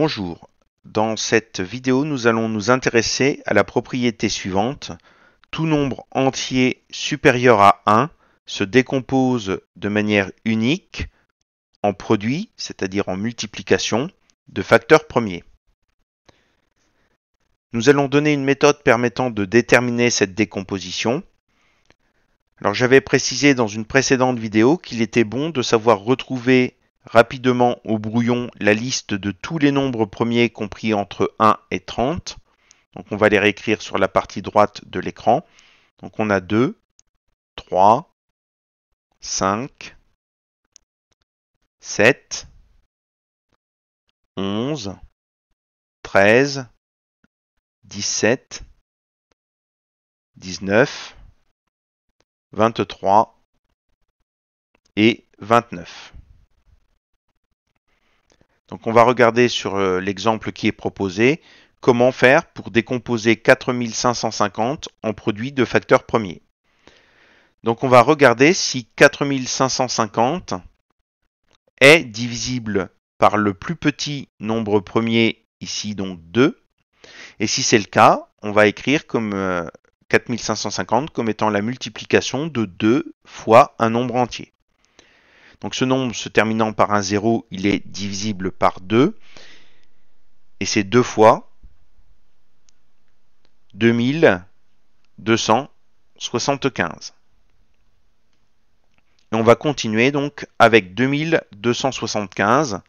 Bonjour, dans cette vidéo nous allons nous intéresser à la propriété suivante. Tout nombre entier supérieur à 1 se décompose de manière unique en produit, c'est-à-dire en multiplication, de facteurs premiers. Nous allons donner une méthode permettant de déterminer cette décomposition. Alors j'avais précisé dans une précédente vidéo qu'il était bon de savoir retrouver rapidement au brouillon la liste de tous les nombres premiers compris entre 1 et 30. Donc on va les réécrire sur la partie droite de l'écran. Donc on a 2, 3, 5, 7, 11, 13, 17, 19, 23 et 29. Donc on va regarder sur l'exemple qui est proposé comment faire pour décomposer 4550 en produit de facteurs premiers. Donc on va regarder si 4550 est divisible par le plus petit nombre premier, ici donc 2. Et si c'est le cas, on va écrire comme 4550 comme étant la multiplication de 2 fois un nombre entier. Donc ce nombre se terminant par un 0, il est divisible par 2. Et c'est 2 fois 2275. Et on va continuer donc avec 2275.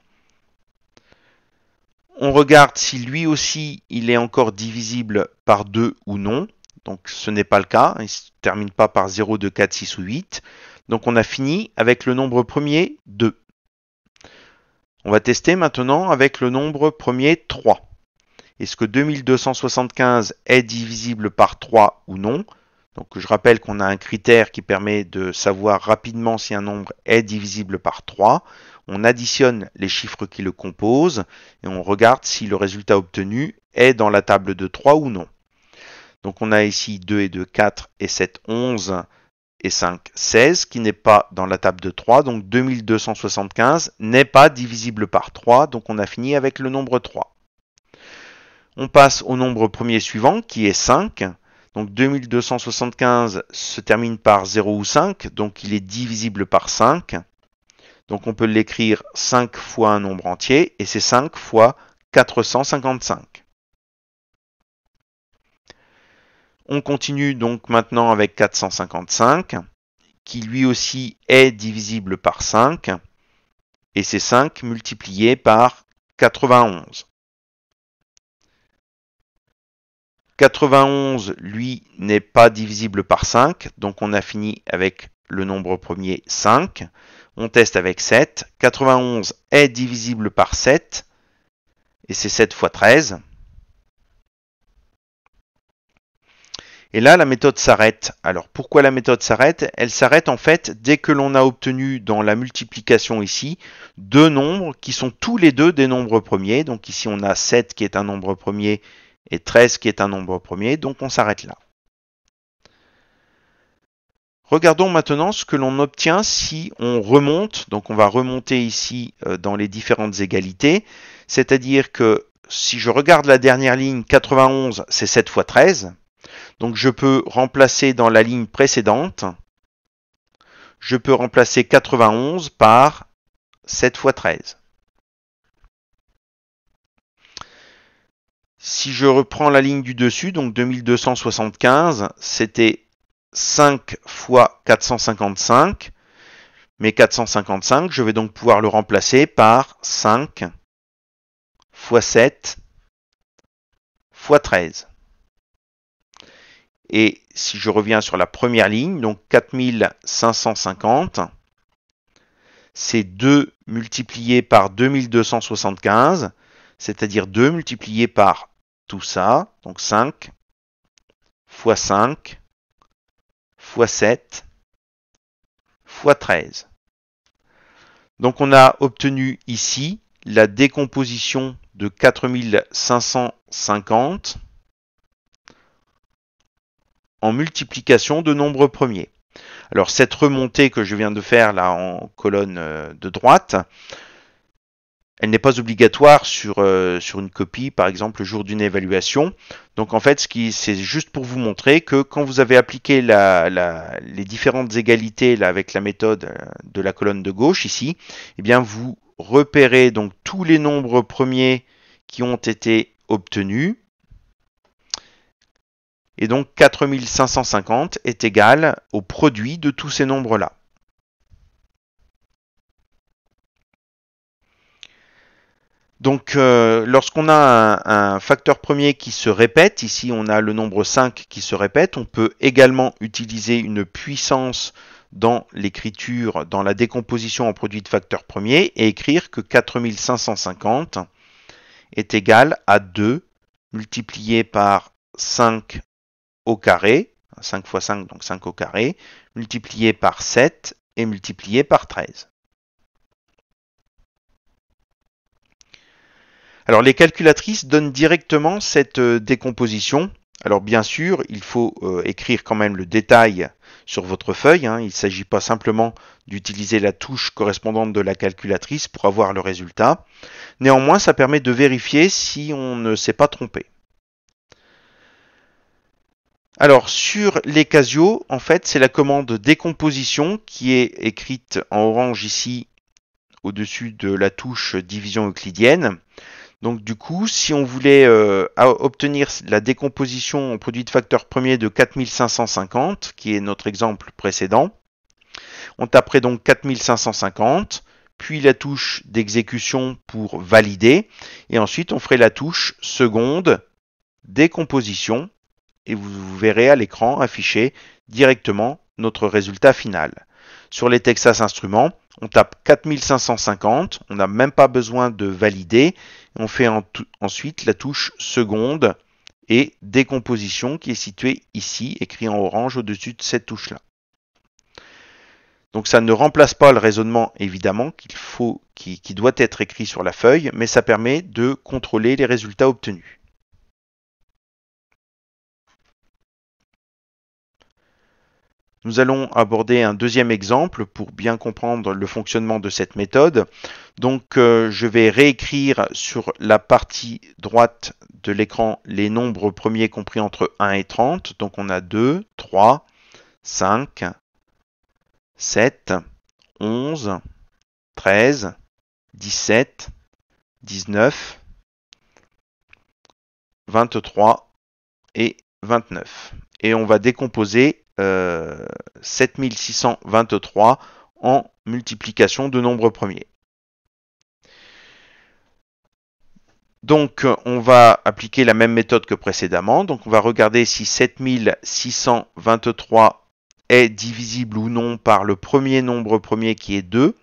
On regarde si lui aussi il est encore divisible par 2 ou non. Donc ce n'est pas le cas, il ne se termine pas par 0, 2, 4, 6 ou 8. Donc on a fini avec le nombre premier 2. On va tester maintenant avec le nombre premier 3. Est-ce que 2275 est divisible par 3 ou non? Donc je rappelle qu'on a un critère qui permet de savoir rapidement si un nombre est divisible par 3. On additionne les chiffres qui le composent et on regarde si le résultat obtenu est dans la table de 3 ou non. Donc on a ici 2 et 2, 4 et 7, 11 et 5, 16 qui n'est pas dans la table de 3. Donc 2275 n'est pas divisible par 3. Donc on a fini avec le nombre 3. On passe au nombre premier suivant qui est 5. Donc 2275 se termine par 0 ou 5. Donc il est divisible par 5. Donc on peut l'écrire 5 fois un nombre entier et c'est 5 fois 455. On continue donc maintenant avec 455 qui lui aussi est divisible par 5 et c'est 5 multiplié par 91. 91, lui, n'est pas divisible par 5, donc on a fini avec le nombre premier 5. On teste avec 7. 91 est divisible par 7, et c'est 7 fois 13. Et là, la méthode s'arrête. Alors, pourquoi la méthode s'arrête? Elle s'arrête en fait dès que l'on a obtenu dans la multiplication ici deux nombres qui sont tous les deux des nombres premiers. Donc ici, on a 7 qui est un nombre premier et 13 qui est un nombre premier. Donc on s'arrête là. Regardons maintenant ce que l'on obtient si on remonte. Donc on va remonter ici dans les différentes égalités. C'est-à-dire que si je regarde la dernière ligne, 91, c'est 7 fois 13. Donc je peux remplacer dans la ligne précédente, je peux remplacer 91 par 7 fois 13. Si je reprends la ligne du dessus, donc 2275, c'était 5 fois 455. Mais 455, je vais donc pouvoir le remplacer par 5 fois 7 fois 13. Et si je reviens sur la première ligne, donc 4550, c'est 2 multiplié par 2275, c'est-à-dire 2 multiplié par tout ça, donc 5 fois 5 fois 7 fois 13. Donc on a obtenu ici la décomposition de 4550 en multiplication de nombres premiers. Alors cette remontée que je viens de faire là en colonne de droite, elle n'est pas obligatoire sur une copie, par exemple le jour d'une évaluation. Donc en fait, c'est juste pour vous montrer que quand vous avez appliqué les différentes égalités là, avec la méthode de la colonne de gauche ici, eh bien vous repérez donc tous les nombres premiers qui ont été obtenus. Et donc 4550 est égal au produit de tous ces nombres-là. Donc lorsqu'on a un facteur premier qui se répète, ici on a le nombre 5 qui se répète, on peut également utiliser une puissance dans l'écriture, dans la décomposition en produit de facteur premier et écrire que 4550 est égal à 2 multiplié par 5 au carré, 5 fois 5, donc 5 au carré, multiplié par 7 et multiplié par 13. Alors les calculatrices donnent directement cette décomposition. Alors bien sûr, il faut écrire quand même le détail sur votre feuille. Il ne s'agit pas simplement d'utiliser la touche correspondante de la calculatrice pour avoir le résultat. Néanmoins, ça permet de vérifier si on ne s'est pas trompé. Alors sur les Casio, en fait, c'est la commande décomposition qui est écrite en orange ici au-dessus de la touche division euclidienne. Donc du coup, si on voulait obtenir la décomposition en produit de facteur premier de 4550, qui est notre exemple précédent, on taperait donc 4550, puis la touche d'exécution pour valider, et ensuite on ferait la touche seconde décomposition, et vous verrez à l'écran afficher directement notre résultat final. Sur les Texas Instruments, on tape 4550, on n'a même pas besoin de valider, on fait ensuite la touche seconde et décomposition qui est située ici, écrit en orange au-dessus de cette touche-là. Donc ça ne remplace pas le raisonnement évidemment qui doit être écrit sur la feuille, mais ça permet de contrôler les résultats obtenus. Nous allons aborder un deuxième exemple pour bien comprendre le fonctionnement de cette méthode. Donc je vais réécrire sur la partie droite de l'écran les nombres premiers compris entre 1 et 30. Donc on a 2, 3, 5, 7, 11, 13, 17, 19, 23 et 29. Et on va décomposer 7623 en multiplication de nombres premiers. Donc on va appliquer la même méthode que précédemment. Donc on va regarder si 7623 est divisible ou non par le premier nombre premier qui est 2.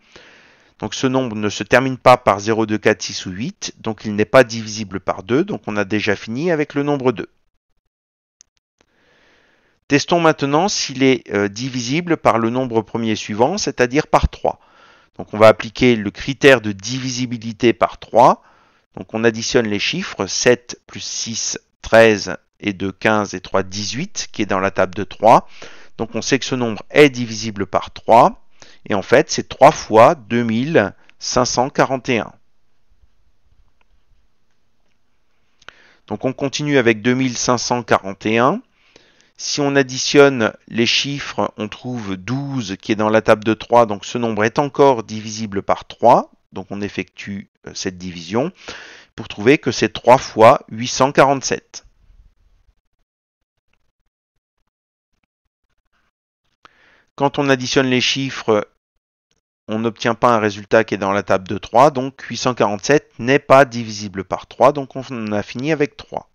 Donc ce nombre ne se termine pas par 0, 2, 4, 6 ou 8. Donc il n'est pas divisible par 2. Donc on a déjà fini avec le nombre 2. Testons maintenant s'il est divisible par le nombre premier suivant, c'est-à-dire par 3. Donc on va appliquer le critère de divisibilité par 3. Donc on additionne les chiffres, 7 plus 6, 13 et 2, 15 et 3, 18, qui est dans la table de 3. Donc on sait que ce nombre est divisible par 3. Et en fait, c'est 3 fois 2541. Donc on continue avec 2541. Si on additionne les chiffres, on trouve 12 qui est dans la table de 3, donc ce nombre est encore divisible par 3. Donc on effectue cette division pour trouver que c'est 3 fois 847. Quand on additionne les chiffres, on n'obtient pas un résultat qui est dans la table de 3, donc 847 n'est pas divisible par 3, donc on a fini avec 3.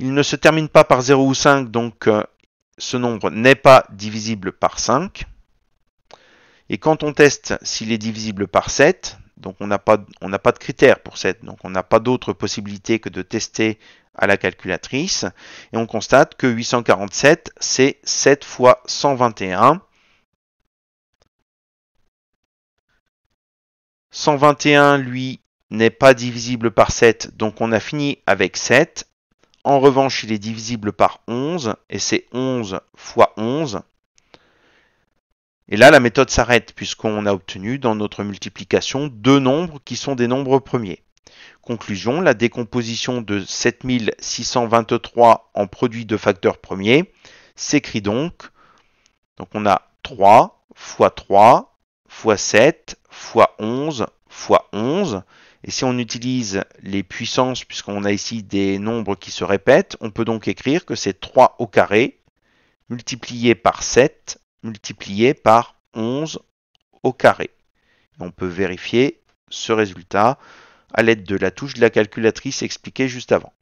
Il ne se termine pas par 0 ou 5, donc ce nombre n'est pas divisible par 5. Et quand on teste s'il est divisible par 7, donc on n'a pas de critère pour 7, donc on n'a pas d'autre possibilité que de tester à la calculatrice. Et on constate que 847, c'est 7 fois 121. 121, lui, n'est pas divisible par 7, donc on a fini avec 7. En revanche, il est divisible par 11, et c'est 11 fois 11. Et là, la méthode s'arrête puisqu'on a obtenu dans notre multiplication deux nombres qui sont des nombres premiers. Conclusion, la décomposition de 7623 en produit de facteurs premiers s'écrit donc on a 3 fois 3 fois 7 fois 11 fois 11. Et si on utilise les puissances, puisqu'on a ici des nombres qui se répètent, on peut donc écrire que c'est 3 au carré multiplié par 7 multiplié par 11 au carré. On peut vérifier ce résultat à l'aide de la touche de la calculatrice expliquée juste avant.